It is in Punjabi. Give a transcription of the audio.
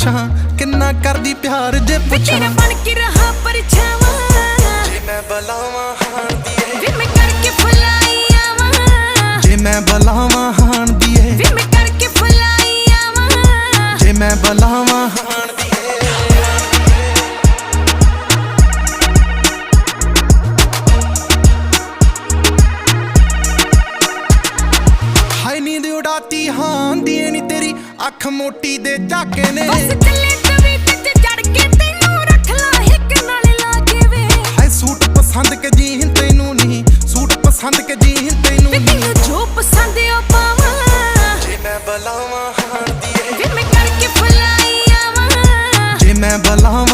ਪੁੱਛਾਂ ਕਿੰਨਾ ਕਰਦੀ ਪਿਆਰ ਜੇ ਪੁੱਛਾਂ तेरा बन के रहा परछावा ਜੇ ਮੈਂ ਬੁਲਾਵਾਂ ਹਾਣ ਦੀਏ वे मैं करके फुलाई आवां ਜੇ ਮੈਂ ਬੁਲਾਵਾਂ ਹਾਣ ਦੀਏ वे मैं करके फुलाई आवां ਜੇ ਮੈਂ ਬੁਲਾਵਾਂ ਹਾਣ ਦੀਏ ਹਾਏ ਨੀਂਦ ਉਡਾਤੀ ਹਾਂ ਦੀਏ ਨੀ ਤੇਰੀ ਅੱਖ ਮੋਟੀ ਦੇ ਝਾਕੇ ਨੇ बस चले तवी ते चढ़ के तैनू रख ला हिक नाल लाके वे ਹਾਏ ਸੂਟ ਪਸੰਦ ਕੇ ਜੀਨ ਤੈਨੂੰ ਨਹੀਂ ਸੂਟ ਪਸੰਦ ਕੇ ਜੀਨ ਤੈਨੂੰ वे ਨਹੀਂ तैनू जो पसंद ओ पावां ਜੇ ਮੈਂ ਬੁਲਾਵਾਂ ਹਾਣ ਦੀਏ वे मैं करके फुलाई आवां ਜੇ ਮੈਂ ਬੁਲਾਵਾਂ